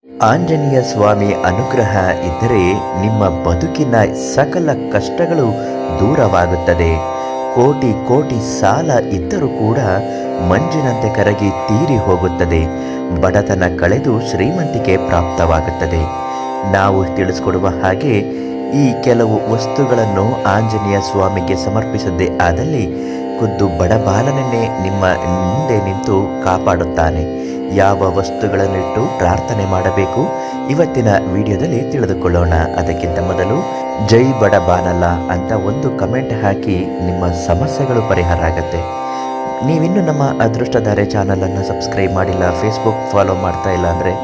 ಆಂಜನೇಯ ಸ್ವಾಮಿ ಅನುಗ್ರಹ ಇದ್ದರೆ ನಿಮ್ಮ ಬದುಕಿನ ಸಕಲ ಕಷ್ಟಗಳು ದೂರವಾಗುತ್ತದೆ. ಕೋಟಿ ಕೋಟಿ ಸಾಲ ಇದ್ದರೂ ಕೂಡ ಮಂಜಿನಂತೆ ಕರಗಿ ತೀರಿ ಹೋಗುತ್ತದೆ. ಬಡತನ ಕಳೆದು ಶ್ರೀಮಂತಿಕೆ ಪ್ರಾಪ್ತವಾಗುತ್ತದೆ. ನಾವು ತಿಳಿಸ್ಕೊಡುವ ಹಾಗೆ ಈ ಕೆಲವು ವಸ್ತುಗಳನ್ನು ಆಂಜನೇಯ ಸ್ವಾಮಿಗೆ ಸಮರ್ಪಿಸದೇ ಆದಲ್ಲಿ ಖುದ್ದು ಬಡಬಾಲನನ್ನೇ ನಿಮ್ಮ ಮುಂದೆ ನಿಂತು ಕಾಪಾಡುತ್ತಾನೆ. ಯಾವ ವಸ್ತುಗಳನ್ನಿಟ್ಟು ಪ್ರಾರ್ಥನೆ ಮಾಡಬೇಕು ಇವತ್ತಿನ ವಿಡಿಯೋದಲ್ಲಿ ತಿಳಿದುಕೊಳ್ಳೋಣ. ಅದಕ್ಕಿಂತ ಮೊದಲು ಜೈ ಬಡಬಾನಲ್ಲ ಅಂತ ಒಂದು ಕಮೆಂಟ್ ಹಾಕಿ ನಿಮ್ಮ ಸಮಸ್ಯೆಗಳು ಪರಿಹಾರ ಆಗುತ್ತೆ. ನೀವಿನ್ನೂ ನಮ್ಮ ಅದೃಷ್ಟಧಾರೆ ಚಾನಲನ್ನು ಸಬ್ಸ್ಕ್ರೈಬ್ ಮಾಡಿಲ್ಲ, ಫೇಸ್ಬುಕ್ ಫಾಲೋ ಮಾಡ್ತಾ ಇಲ್ಲ ಅಂದರೆ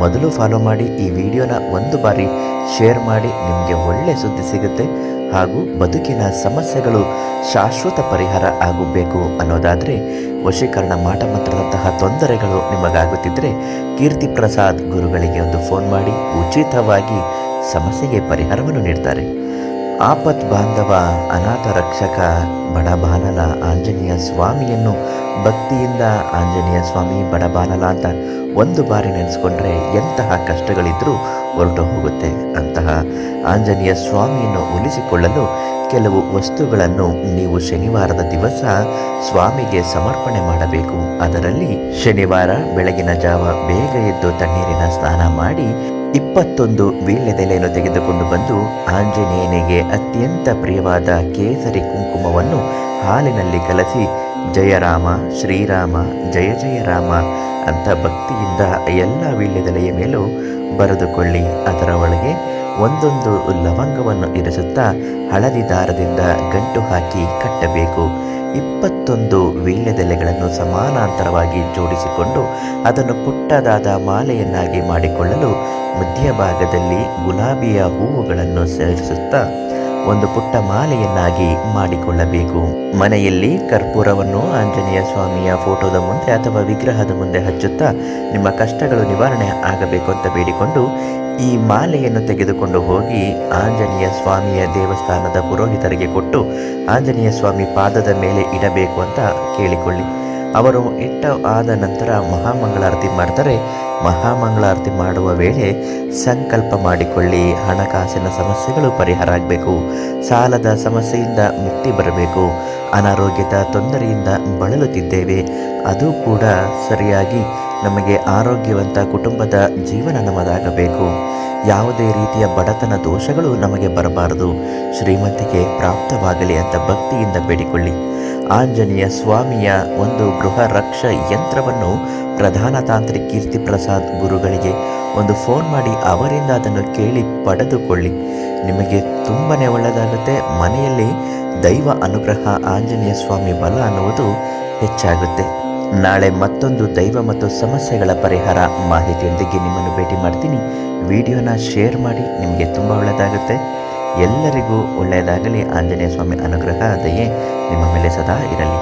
ಮೊದಲು ಫಾಲೋ ಮಾಡಿ, ಈ ವಿಡಿಯೋನ ಒಂದು ಬಾರಿ ಶೇರ್ ಮಾಡಿ. ನಿಮಗೆ ಒಳ್ಳೆ ಸುದ್ದಿ ಸಿಗುತ್ತೆ ಹಾಗೂ ಬದುಕಿನ ಸಮಸ್ಯೆಗಳು ಶಾಶ್ವತ ಪರಿಹಾರ ಆಗಬೇಕು ಅನ್ನೋದಾದರೆ, ವಶೀಕರಣ ಮಾಟಮಂತ್ರದಂತಹ ತೊಂದರೆಗಳು ನಿಮಗಾಗುತ್ತಿದ್ದರೆ ಕೀರ್ತಿ ಪ್ರಸಾದ್ ಗುರುಗಳಿಗೆ ಒಂದು ಫೋನ್ ಮಾಡಿ ಉಚಿತವಾಗಿ ಸಮಸ್ಯೆಗೆ ಪರಿಹಾರವನ್ನು ನೀಡ್ತಾರೆ. ಆಪತ್ ಬಾಂಧವ ಅನಾಥ ರಕ್ಷಕ ಬಡಬಾನಲ ಆಂಜನೇಯ ಸ್ವಾಮಿಯನ್ನು ಭಕ್ತಿಯಿಂದ ಆಂಜನೇಯ ಸ್ವಾಮಿ ಬಡಬಾನಲ ಅಂತ ಒಂದು ಬಾರಿ ನೆನೆಸ್ಕೊಂಡ್ರೆ ಎಂತಹ ಕಷ್ಟಗಳಿದ್ದರೂ ಹೊರಟು ಹೋಗುತ್ತೆ. ಅಂತಹ ಆಂಜನೇಯ ಸ್ವಾಮಿಯನ್ನು ಉಳಿಸಿಕೊಳ್ಳಲು ಕೆಲವು ವಸ್ತುಗಳನ್ನು ನೀವು ಶನಿವಾರದ ದಿವಸ ಸ್ವಾಮಿಗೆ ಸಮರ್ಪಣೆ ಮಾಡಬೇಕು. ಅದರಲ್ಲಿ ಶನಿವಾರ ಬೆಳಗಿನ ಜಾವ ಬೇಗ ಎದ್ದು ತಣ್ಣೀರಿನ ಸ್ನಾನ ಮಾಡಿ 21 ವೀಳ್ಯದೆಲೆಯನ್ನು ತೆಗೆದುಕೊಂಡು ಬಂದು ಆಂಜನೇಯನಿಗೆ ಅತ್ಯಂತ ಪ್ರಿಯವಾದ ಕೇಸರಿ ಕುಂಕುಮವನ್ನು ಹಾಲಿನಲ್ಲಿ ಕಲಸಿ ಜಯರಾಮ ಶ್ರೀರಾಮ ಜಯ ಜಯ ರಾಮ ಅಂತ ಭಕ್ತಿಯಿಂದ ಎಲ್ಲ ವೀಳ್ಯದೆಲೆಯ ಮೇಲೂ ಬರೆದುಕೊಳ್ಳಿ. ಅದರ ಒಳಗೆ ಒಂದೊಂದು ಲವಂಗವನ್ನು ಇರಿಸುತ್ತಾ ಹಳದಿ ದಾರದಿಂದ ಗಂಟು ಹಾಕಿ ಕಟ್ಟಬೇಕು. 21 ವೀಳ್ಯದೆಲೆಗಳನ್ನು ಸಮಾನಾಂತರವಾಗಿ ಜೋಡಿಸಿಕೊಂಡು ಅದನ್ನು ಪುಟ್ಟದಾದ ಮಾಲೆಯನ್ನಾಗಿ ಮಾಡಿಕೊಳ್ಳಲು ಮಧ್ಯಭಾಗದಲ್ಲಿ ಗುಲಾಬಿಯ ಹೂವುಗಳನ್ನು ಸೇರಿಸುತ್ತಾ ಒಂದು ಪುಟ್ಟ ಮಾಲೆಯನ್ನಾಗಿ ಮಾಡಿಕೊಳ್ಳಬೇಕು. ಮನೆಯಲ್ಲಿ ಕರ್ಪೂರವನ್ನು ಆಂಜನೇಯ ಸ್ವಾಮಿಯ ಫೋಟೋದ ಮುಂದೆ ಅಥವಾ ವಿಗ್ರಹದ ಮುಂದೆ ಹಚ್ಚುತ್ತಾ ನಿಮ್ಮ ಕಷ್ಟಗಳು ನಿವಾರಣೆ ಆಗಬೇಕು ಅಂತ ಬೇಡಿಕೊಂಡು ಈ ಮಾಲೆಯನ್ನು ತೆಗೆದುಕೊಂಡು ಹೋಗಿ ಆಂಜನೇಯ ಸ್ವಾಮಿಯ ದೇವಸ್ಥಾನದ ಪುರೋಹಿತರಿಗೆ ಕೊಟ್ಟು ಆಂಜನೇಯ ಸ್ವಾಮಿ ಪಾದದ ಮೇಲೆ ಇಡಬೇಕು ಅಂತ ಕೇಳಿಕೊಳ್ಳಿ. ಅವರು ಇಟ್ಟ ಆದ ನಂತರ ಮಹಾಮಂಗಳಾರತಿ ಮಾಡ್ತಾರೆ. ಮಹಾಮಂಗಳಾರತಿ ಮಾಡುವ ವೇಳೆ ಸಂಕಲ್ಪ ಮಾಡಿಕೊಳ್ಳಿ, ಹಣಕಾಸಿನ ಸಮಸ್ಯೆಗಳು ಪರಿಹಾರ ಆಗಬೇಕು, ಸಾಲದ ಸಮಸ್ಯೆಯಿಂದ ಮುಕ್ತಿ ಬರಬೇಕು, ಅನಾರೋಗ್ಯದ ತೊಂದರೆಯಿಂದ ಬಳಲುತ್ತಿದ್ದೇವೆ, ಅದು ಕೂಡ ಸರಿಯಾಗಿ ನಮಗೆ ಆರೋಗ್ಯವಂತ ಕುಟುಂಬದ ಜೀವನ ನಮ್ಮದಾಗಬೇಕು, ಯಾವುದೇ ರೀತಿಯ ಬಡತನ ದೋಷಗಳು ನಮಗೆ ಬರಬಾರದು, ಶ್ರೀಮಂತಿಕೆ ಪ್ರಾಪ್ತವಾಗಲಿ ಅಂತ ಭಕ್ತಿಯಿಂದ ಬೇಡಿಕೊಳ್ಳಿ. ಆಂಜನೇಯ ಸ್ವಾಮಿಯ ಒಂದು ಗೃಹ ರಕ್ಷ ಯಂತ್ರವನ್ನು ಪ್ರಧಾನ ತಾಂತ್ರಿಕ ಕೀರ್ತಿ ಪ್ರಸಾದ್ ಗುರುಗಳಿಗೆ ಒಂದು ಫೋನ್ ಮಾಡಿ ಅವರಿಂದ ಅದನ್ನು ಕೇಳಿ ಪಡೆದುಕೊಳ್ಳಿ. ನಿಮಗೆ ತುಂಬನೇ ಒಳ್ಳೆಯದಾಗುತ್ತೆ. ಮನೆಯಲ್ಲಿ ದೈವ ಅನುಗ್ರಹ ಆಂಜನೇಯ ಸ್ವಾಮಿ ಬಲ ಅನ್ನುವುದು ಹೆಚ್ಚಾಗುತ್ತೆ. ನಾಳೆ ಮತ್ತೊಂದು ದೈವ ಮತ್ತು ಸಮಸ್ಯೆಗಳ ಪರಿಹಾರ ಮಾಹಿತಿಯೊಂದಿಗೆ ನಿಮ್ಮನ್ನು ಭೇಟಿ ಮಾಡ್ತೀನಿ. ವಿಡಿಯೋನ ಶೇರ್ ಮಾಡಿ, ನಿಮಗೆ ತುಂಬ ಒಳ್ಳೆಯದಾಗುತ್ತೆ. ಎಲ್ಲರಿಗೂ ಒಳ್ಳೆಯದಾಗಲಿ. ಆಂಜನೇಯ ಸ್ವಾಮಿ ಅನುಗ್ರಹ ದಯೆ ನಿಮ್ಮ ಮೇಲೆ ಸದಾ ಇರಲಿ.